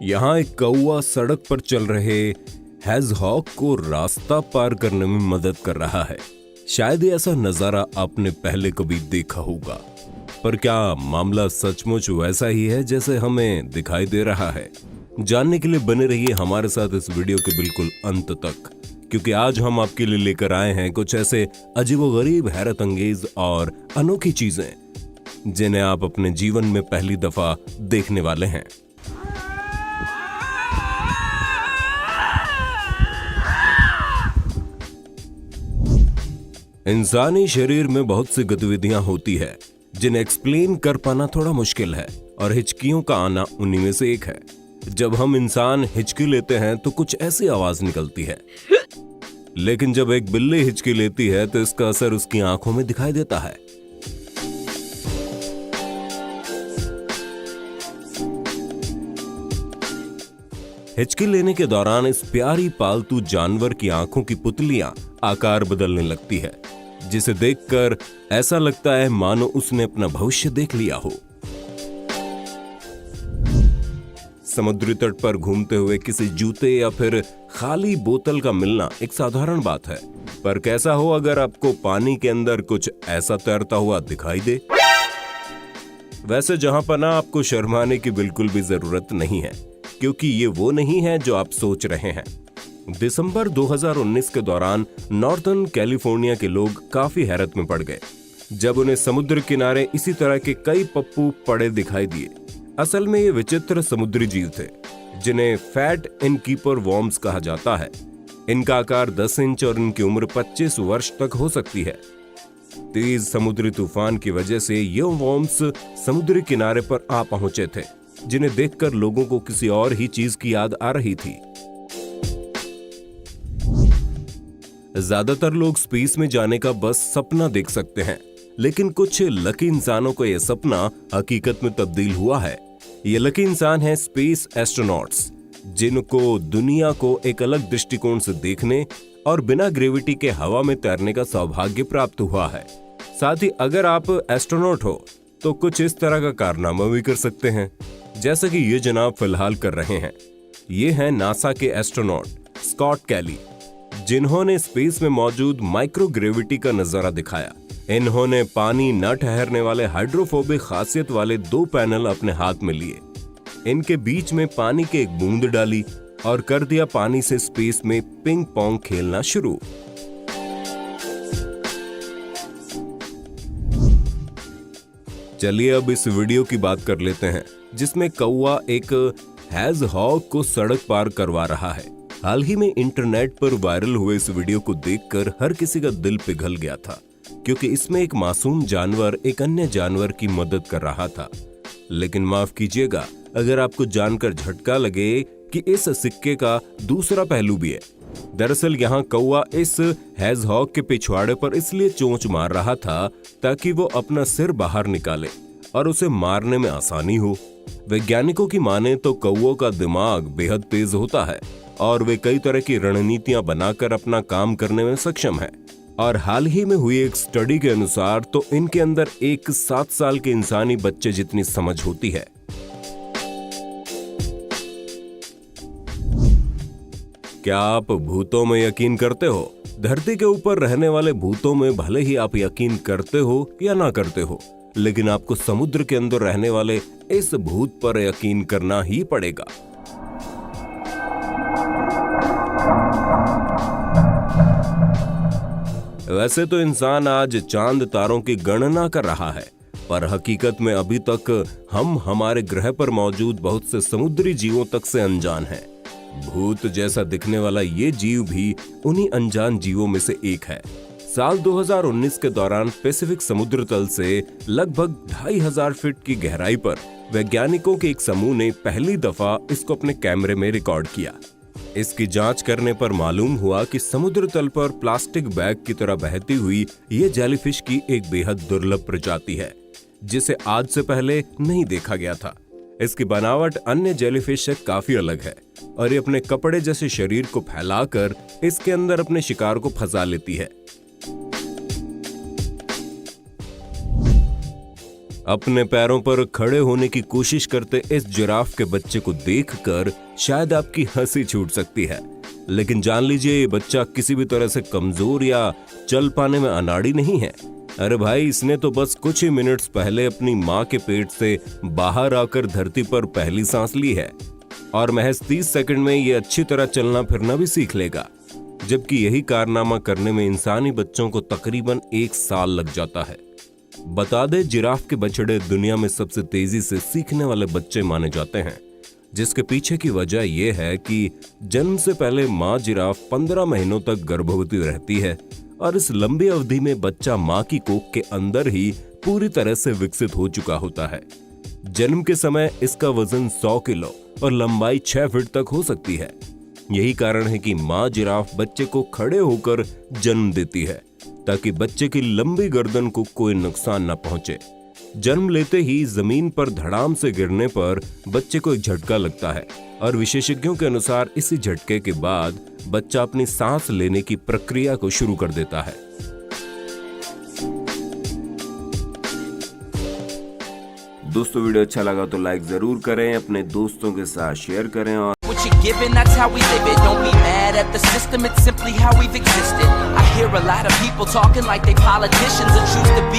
यहाँ एक कौवा सड़क पर चल रहे हेजहॉग को रास्ता पार करने में मदद कर रहा है। शायद ऐसा नजारा आपने पहले कभी देखा होगा, पर क्या मामला सचमुच वैसा ही है जैसे हमें दिखाई दे रहा है? जानने के लिए बने रहिए हमारे साथ इस वीडियो के बिल्कुल अंत तक, क्योंकि आज हम आपके लिए लेकर आए हैं कुछ ऐसे अजीबोगरीब, हैरत अंगेज और अनोखी चीजें जिन्हें आप अपने जीवन में पहली दफा देखने वाले हैं। इंसानी शरीर में बहुत सी गतिविधियां होती है जिन्हें एक्सप्लेन कर पाना थोड़ा मुश्किल है, और हिचकियों का आना उन्हीं में से एक है। जब हम इंसान हिचकी लेते हैं तो कुछ ऐसी आवाज निकलती है, लेकिन जब एक बिल्ली हिचकी लेती है तो इसका असर उसकी आंखों में दिखाई देता है। हिचकी लेने के दौरान इस प्यारी पालतू जानवर की आंखों की पुतलियां आकार बदलने लगती है, जिसे देखकर ऐसा लगता है मानो उसने अपना भविष्य देख लिया हो। समुद्री तट पर घूमते हुए किसी जूते या फिर खाली बोतल का मिलना एक साधारण बात है, पर कैसा हो अगर आपको पानी के अंदर कुछ ऐसा तैरता हुआ दिखाई दे? वैसे जहां पर ना आपको शर्माने की बिल्कुल भी जरूरत नहीं है, क्योंकि ये वो नहीं है जो आप सोच रहे हैं। दिसंबर 2019 के दौरान नॉर्दर्न कैलिफोर्निया के लोग काफी हैरत में पड़ गए जब उन्हें समुद्र किनारे इसी तरह के कई पप्पू पड़े दिखाई दिए। असल में ये विचित्र समुद्री जीव थे जिन्हें फैट इनकीपर वॉर्म्स कहा जाता है। इनका आकार 10 इंच और इनकी उम्र 25 वर्ष तक हो सकती है। तेज समुद्री तूफान की वजह से ये वॉर्म्स समुद्री किनारे पर आ पहुंचे थे, जिन्हें देखकर लोगों को किसी और ही चीज की याद आ रही थी। ज्यादातर लोग स्पेस में जाने का बस सपना देख सकते हैं, लेकिन कुछ लकी इंसानों को यह सपना हकीकत में तब्दील हुआ है। ये लकी इंसान हैं स्पेस एस्ट्रोनॉट्स, जिनको दुनिया को एक अलग दृष्टिकोण से देखने और बिना ग्रेविटी के हवा में तैरने का सौभाग्य प्राप्त हुआ है। साथ ही अगर आप एस्ट्रोनॉट हो तो कुछ इस तरह का कारनामा भी कर सकते हैं, जैसा कि ये जनाब फिलहाल कर रहे हैं। ये हैं नासा के एस्ट्रोनॉट स्कॉट कैली, जिन्होंने स्पेस में मौजूद माइक्रोग्रेविटी का नजारा दिखाया। इन्होंने पानी न ठहरने वाले हाइड्रोफोबिक खासियत वाले 2 पैनल अपने हाथ में लिए, इनके बीच में पानी की एक बूंद डाली और कर दिया पानी से स्पेस में पिंग पोंग खेलना शुरू। चलिए अब इस वीडियो की बात कर लेते हैं जिसमें कौवा एक हेजहॉग को सड़क पार करवा रहा है। हाल ही में इंटरनेट पर वायरल हुए इस वीडियो को देखकर हर किसी का दिल पिघल गया था, क्योंकि इसमें एक मासूम जानवर एक अन्य जानवर की मदद कर रहा था। लेकिन माफ कीजिएगा अगर आपको जानकर झटका लगे कि इस सिक्के का दूसरा पहलू भी है। दरअसल यहाँ कौवा इस हेजहॉग के पिछवाड़े पर इसलिए चोंच मार रहा था ताकि वो अपना सिर बाहर निकाले और उसे मारने में आसानी हो। वैज्ञानिकों की माने तो कौवों का दिमाग बेहद तेज होता है और वे कई तरह की रणनीतियां बनाकर अपना काम करने में सक्षम है। और हाल ही में हुई एक स्टडी के अनुसार तो इनके अंदर एक 7 साल के इंसानी बच्चे जितनी समझ होती है। क्या आप भूतों में यकीन करते हो? धरती के ऊपर रहने वाले भूतों में भले ही आप यकीन करते हो या ना करते हो, लेकिन आपको समुद्र के अंदर रहने वाले इस भूत पर यकीन करना ही पड़ेगा। वैसे तो इंसान आज चांद तारों की गणना कर रहा है, पर हकीकत में अभी तक हम हमारे ग्रह पर मौजूद बहुत से समुद्री जीवों तक से अनजान हैं। भूत जैसा दिखने वाला ये जीव भी उन्हीं अनजान जीवों में से एक है। साल 2019 के दौरान पैसिफिक समुद्र तल से लगभग 2500 फीट की गहराई पर वैज्ञानिकों के एक समूह ने पहली दफा इसको अपने कैमरे में रिकॉर्ड किया। इसकी जांच करने पर मालूम हुआ कि समुद्र तल पर प्लास्टिक बैग की तरह बहती हुई ये जेलीफिश की एक बेहद दुर्लभ प्रजाति है, जिसे आज से पहले नहीं देखा गया था। इसकी बनावट अन्य जेलीफिश से काफी अलग है और ये अपने कपड़े जैसे शरीर को फैलाकर इसके अंदर अपने शिकार को फंसा लेती है। अपने पैरों पर खड़े होने की कोशिश करते इस जिराफ के बच्चे को देखकर शायद आपकी हंसी छूट सकती है, लेकिन जान लीजिए ये बच्चा किसी भी तरह से कमजोर या चल पाने में अनाड़ी नहीं है। अरे भाई, इसने तो बस कुछ ही मिनट्स पहले अपनी माँ के पेट से बाहर आकर धरती पर पहली सांस ली है और महज 30 सेकंड में ये अच्छी तरह चलना फिरना भी सीख लेगा, जबकि यही कारनामा करने में इंसानी बच्चों को तकरीबन 1 साल लग जाता है। बता दे, जिराफ के बछड़े दुनिया में सबसे तेजी से सीखने वाले बच्चे माने जाते हैं, जिसके पीछे की वजह यह है कि जन्म से पहले माँ जिराफ 15 महीनों तक गर्भवती रहती है और इस लंबी अवधि में बच्चा माँ की कोख के अंदर ही पूरी तरह से विकसित हो चुका होता है। जन्म के समय इसका वजन 100 किलो और लंबाई 6 फीट तक हो सकती है। यही कारण है कि माँ जिराफ बच्चे को खड़े होकर जन्म देती है ताकि बच्चे की लंबी गर्दन को कोई नुकसान न पहुंचे। जन्म लेते ही जमीन पर धड़ाम से गिरने पर बच्चे को एक झटका लगता है और विशेषज्ञों के अनुसार इसी झटके के बाद बच्चा अपनी सांस लेने की प्रक्रिया को शुरू कर देता है। दोस्तों, वीडियो अच्छा लगा तो लाइक जरूर करें, अपने दोस्तों के साथ शेयर करें और What you're giving, that's how we live it. Don't be mad at the system, it's simply how we've existed. I hear a lot of people talking like they politicians and choose to be